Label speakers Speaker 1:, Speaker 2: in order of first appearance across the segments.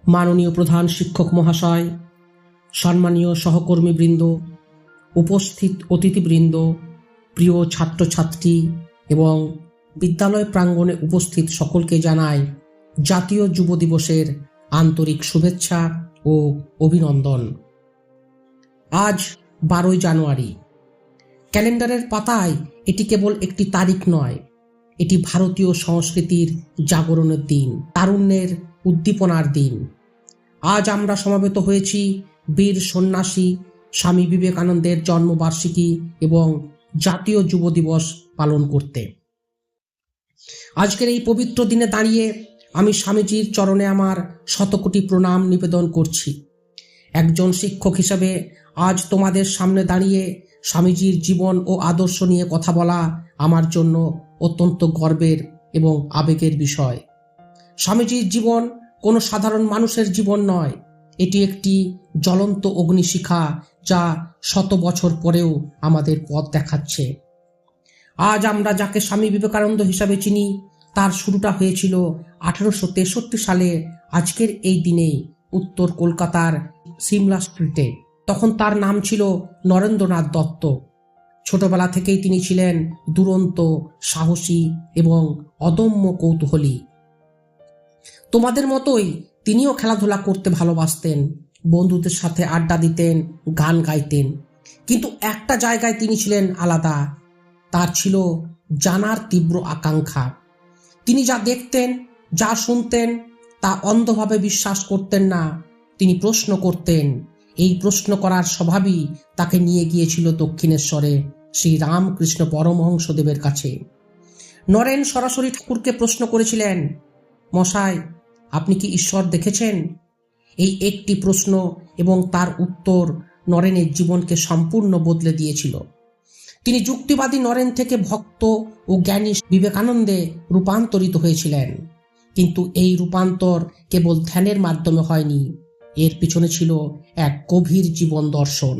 Speaker 1: মাননীয় প্রধান শিক্ষক মহাশয়, সম্মানীয় সহকর্মীবৃন্দ, উপস্থিত অতিথিবৃন্দ, প্রিয় ছাত্রছাত্রী এবং বিদ্যালয় প্রাঙ্গণে উপস্থিত সকলকে জানাই জাতীয় যুব দিবসের আন্তরিক শুভেচ্ছা ও অভিনন্দন। আজ 12 জানুয়ারি। ক্যালেন্ডারের পাতায় এটি কেবল একটি তারিখ নয়, এটি ভারতীয় সংস্কৃতির জাগরণের দিন, তারুণ্যের উদ্দীপনার দিন। আজ আমরা সমবেত হয়েছি বীর সন্ন্যাসী স্বামী বিবেকানন্দের জন্মবার্ষিকী এবং জাতীয় যুব দিবস পালন করতে। আজকের এই পবিত্র দিনে দাঁড়িয়ে আমি স্বামীজির চরণে আমার শতকোটি প্রণাম নিবেদন করছি। একজন শিক্ষক হিসেবে আজ তোমাদের সামনে দাঁড়িয়ে স্বামীজির জীবন ও আদর্শ নিয়ে কথা বলা আমার জন্য অত্যন্ত গর্বের এবং আবেগের বিষয়। স্বামীজির জীবন কোনো সাধারণ মানুষের জীবন নয়, এটি একটি জ্বলন্ত অগ্নিশিখা যা 100 বছর পরেও আমাদের পথ দেখাচ্ছে। আজ আমরা যাকে স্বামী বিবেকানন্দ হিসাবে চিনি, তার শুরুটা হয়েছিল 1863 সালে আজকের এই দিনে উত্তর কলকাতার সিমলা স্ট্রিটে। তখন তার নাম ছিল নরেন্দ্রনাথ দত্ত। ছোটবেলা থেকেই তিনি ছিলেন দুরন্ত, সাহসী এবং অদম্য কৌতূহলী। তোমাদের মতোই তিনিও খেলাধুলা করতে ভালোবাসতেন, বন্ধুদের সাথে আড্ডা দিতেন, গান গাইতেন। কিন্তু একটা জায়গায় তিনি ছিলেন আলাদা, তার ছিল জানার তীব্র আকাঙ্ক্ষা। তিনি যা দেখতেন, যা শুনতেন তা অন্ধভাবে বিশ্বাস করতেন না, তিনি প্রশ্ন করতেন। এই প্রশ্ন করার স্বভাবই তাকে নিয়ে গিয়েছিল দক্ষিণেশ্বরে শ্রী রামকৃষ্ণ পরমহংসদেবের কাছে। নরেন সরাসরি ঠাকুরকে প্রশ্ন করেছিলেন, মশাই, আপনি কি ঈশ্বর দেখেছেন? এই একটি প্রশ্ন এবং তার উত্তর নরেনের জীবনকে সম্পূর্ণ বদলে দিয়েছিল। তিনি যুক্তিবাদী নরেন থেকে ভক্ত ও জ্ঞানী বিবেকানন্দে রূপান্তরিত হয়েছিলেন। কিন্তু এই রূপান্তর কেবল ধ্যানের মাধ্যমে হয়নি, এর পিছনে ছিল এক গভীর জীবন দর্শন।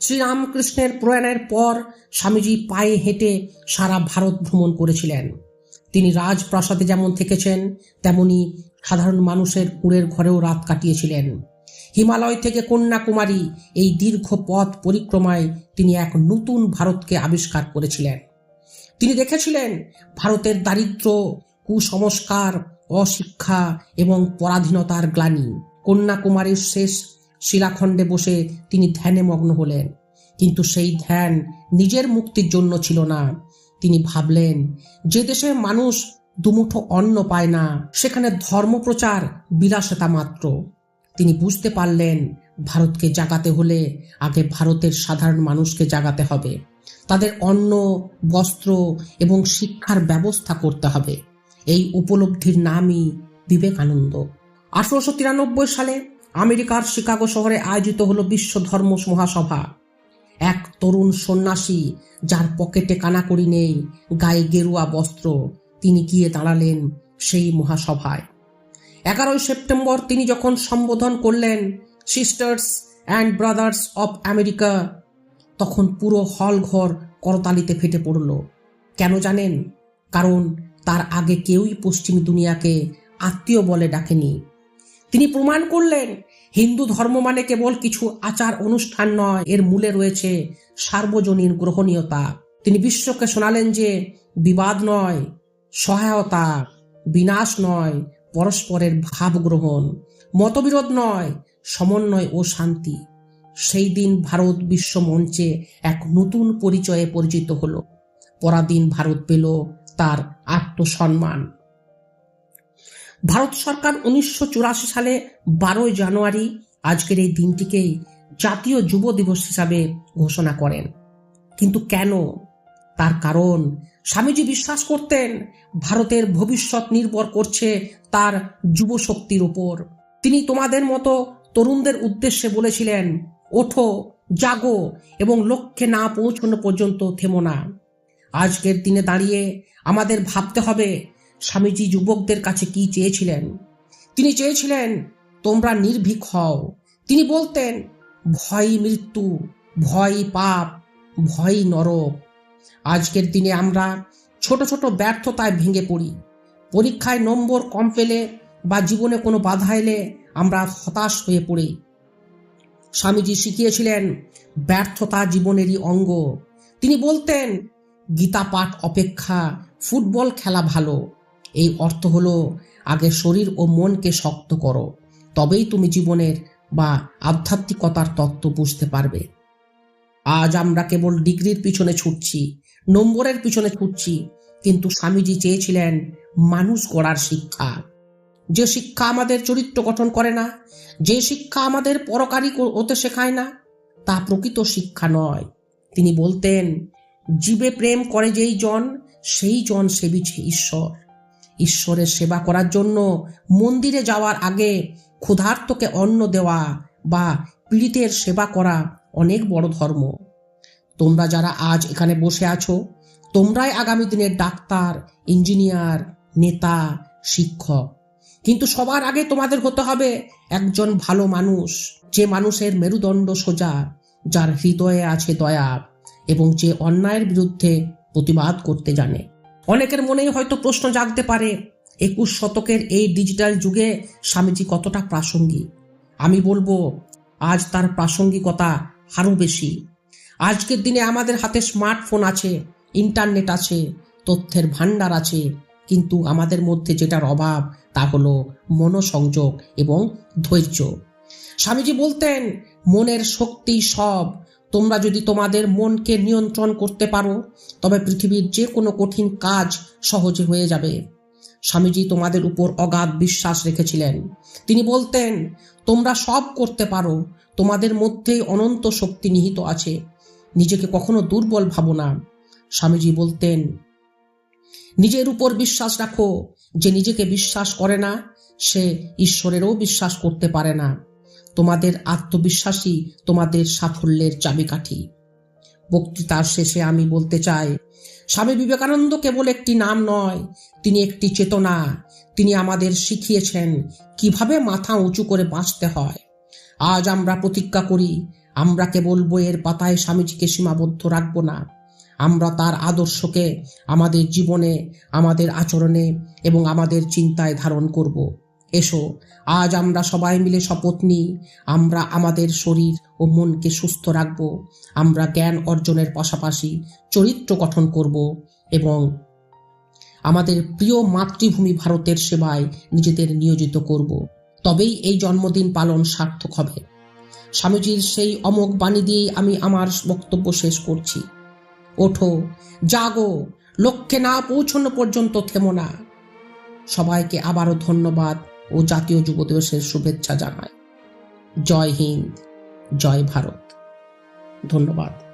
Speaker 1: শ্রীরামকৃষ্ণের প্রয়াণের পর স্বামীজি পায়ে হেঁটে সারা ভারত ভ্রমণ করেছিলেন। তিনি রাজপ্রাসাদে যেমন থেকেছেন, তেমনি সাধারণ মানুষের কুঁড়ের ঘরেও রাত কাটিয়েছিলেন। হিমালয় থেকে কন্যাকুমারী এই দীর্ঘ পথ পরিক্রমায় তিনি এক নতুন ভারতকে আবিষ্কার করেছিলেন। তিনি দেখেছিলেন ভারতের দারিদ্র্য, কুসংস্কার, অশিক্ষা এবং পরাধীনতার গ্লানি। কন্যাকুমারীর শেষ শিলাখণ্ডে বসে তিনি ধ্যানে মগ্ন হলেন। কিন্তু সেই ধ্যান নিজের মুক্তির জন্য ছিল না। তিনি ভাবলেন, যে দেশে মানুষ দুমুঠো অন্ন পায় না, সেখানে ধর্মপ্রচার বিলাসিতা মাত্র। তিনি বুঝতে পারলেন, ভারতকে জাগাতে হলে আগে ভারতের সাধারণ মানুষকে জাগাতে হবে। তাদের অন্ন, বস্ত্র এবং শিক্ষার ব্যবস্থা করতে হবে। এই উপলব্ধির নামই বিবেকানন্দ। 1893 সালে আমেরিকার শিকাগো শহরে আয়োজিত হলো বিশ্ব ধর্ম মহাসভা। এক তরুণ সন্ন্যাসী, যার পকেটে কানাকড়ি নেই, গায়ে গেরুয়া বস্ত্র, তিনি গিয়ে দাঁড়ালেন সেই মহাসভায়। 11 সেপ্টেম্বর তিনি যখন সম্বোধন করলেন, sisters and brothers of America, তখন পুরো হল ঘর করতালিতে ফেটে পড়ল। কেন জানেন? কারণ তার আগে কেউই পশ্চিমী দুনিয়াকে আত্মীয় বলে ডাকেনি। তিনি প্রমাণ করলেন, হিন্দু ধর্ম মানে কেবল কিছু আচার অনুষ্ঠান নয়, এর মূলে রয়েছে সার্বজনীন গ্রহণীয়তা। তিনি বিশ্বকে শোনালেন যে বিবাদ নয় সহায়তা, বিনাশ নয় পরস্পরের ভাব গ্রহণ, মতবিরোধ নয় সমন্বয় ও শান্তি। সেই দিন ভারত বিশ্ব মঞ্চে এক নতুন পরিচয়ে পরিচিত হলো। পরাধীন ভারত পেল তার আত্মসম্মান। ভারত সরকার 1984 সালে 12 জানুয়ারি আজকের এই দিনটিকেই জাতীয় যুব দিবস হিসাবে ঘোষণা করেন। কিন্তু কেন? তার কারণ, স্বামীজি বিশ্বাস করতেন ভারতের ভবিষ্যৎ নির্ভর করছে তার যুব শক্তির উপর। তিনি তোমাদের মতো তরুণদের উদ্দেশ্যে বলেছিলেন, ওঠো, জাগো এবং লক্ষ্যে না পৌঁছানো পর্যন্ত থেমো না। আজকের দিনে দাঁড়িয়ে আমাদের ভাবতে হবে, স্বামীজি যুবকদের কাছে কি চেয়েছিলেন। তিনি চেয়েছিলেন তোমরা নির্ভীক হও। তিনি বলতেন, ভয় মৃত্যু, ভয় পাপ, ভয় নরক। আজকের দিনে আমরা ছোট ছোট ব্যর্থতায় ভেঙে পড়ি। পরীক্ষায় নম্বর কম পেলে বা জীবনে কোনো বাধা এলে আমরা হতাশ হয়ে পড়ি। স্বামীজি শিখিয়েছিলেন ব্যর্থতা জীবনেরই অঙ্গ। তিনি বলতেন, গীতা পাঠ অপেক্ষা ফুটবল খেলা ভালো। এই অর্থ হলো, আগে শরীর ও মনকে শক্ত করো, তবেই তুমি জীবনের বা আধ্যাত্মিকতার তত্ত্ব বুঝতে পারবে। আজ আমরা কেবল ডিগ্রির পিছনে ছুটছি, নম্বরের পিছনে ছুটছি, কিন্তু স্বামীজি চেয়েছিলেন মানুষ গড়ার শিক্ষা। যে শিক্ষা আমাদের চরিত্র গঠন করে না, যে শিক্ষা আমাদের পরকারী হতে শেখায় না, তা প্রকৃত শিক্ষা নয়। তিনি বলতেন, জীবে প্রেম করে যেই জন, সেই জন সেবিছে ঈশ্বর। ঈশ্বরের সেবা করার জন্য মন্দিরে যাওয়ার আগে ক্ষুধার্তকে অন্ন দেওয়া বা পীড়িতের সেবা করা অনেক বড় ধর্ম। তোমরা যারা আজ এখানে বসে আছো, তোমরাই আগামী দিনের ডাক্তার, ইঞ্জিনিয়ার, নেতা, শিক্ষক। কিন্তু সবার আগে তোমাদের হতে হবে একজন ভালো মানুষ, যে মানুষের মেরুদণ্ড সোজা, যার হৃদয়ে আছে দয়া এবং যে অন্যায়ের বিরুদ্ধে প্রতিবাদ করতে জানে। অনেকের মনেই হয়তো প্রশ্ন জাগতে পারে, 21 শতকের এই ডিজিটাল যুগে স্বামীজি কতটা প্রাসঙ্গিক। আমি বলবো, আজ তার প্রাসঙ্গিকতা আরও বেশি। আজকের দিনে আমাদের হাতে স্মার্টফোন আছে, ইন্টারনেট আছে, তথ্যের ভান্ডার আছে, কিন্তু আমাদের মধ্যে যেটার অভাব তা হলো মনোসংযোগ এবং ধৈর্য। স্বামীজি বলতেন, মনের শক্তি সব। তোমরা যদি তোমাদের মনকে নিয়ন্ত্রণ করতে পারো, তবে পৃথিবীর যে কোনো কঠিন কাজ সহজে হয়ে যাবে। স্বামীজি তোমাদের উপর অগাধ বিশ্বাস রেখেছিলেন। তিনি বলতেন, তোমরা সব করতে পারো, তোমাদের মধ্যেই অনন্ত শক্তি নিহিত আছে, নিজেকে কখনো দুর্বল ভাবো না। স্বামীজি বলতেন, নিজের উপর বিশ্বাস রাখো। যে নিজেকে বিশ্বাস করে না, সে ঈশ্বরেরও বিশ্বাস করতে পারে না। তোমাদের আত্মবিশ্বাসই তোমাদের সাফল্যের চাবিকাঠি। বক্তৃতার শেষে আমি বলতে চাই, স্বামী বিবেকানন্দ কেবল একটি নাম নয়, তিনি একটি চেতনা। তিনি আমাদের শিখিয়েছেন কিভাবে মাথা উঁচু করে বাঁচতে হয়। আজ আমরা প্রতিজ্ঞা করি, আমরা কেবল বইয়ের পাতায় স্বামীজিকে সীমাবদ্ধ রাখব না। আমরা তার আদর্শকে আমাদের জীবনে, আমাদের আচরণে এবং আমাদের চিন্তায় ধারণ করব। এসো, আজ আমরা সবাই মিলে শপথ নিই, আমরা আমাদের শরীর ও মনকে সুস্থ রাখব। আমরা জ্ঞান অর্জনের পাশাপাশি চরিত্র গঠন করব এবং আমাদের প্রিয় মাতৃভূমি ভারতের সেবায় নিজেদের নিয়োজিত করব। তবেই এই জন্মদিন পালন সার্থক হবে। স্বামীজির সেই অমোঘ বাণী দিয়েই আমি আমার বক্তব্য শেষ করছি। ওঠো, জাগো, লক্ষ্যে না পৌঁছানো পর্যন্ত থেমো না। সবাইকে আবারও ধন্যবাদ ও জাতীয় যুব দিবসের শুভেচ্ছা জানাই। জয় হিন্দ, জয় ভারত। ধন্যবাদ।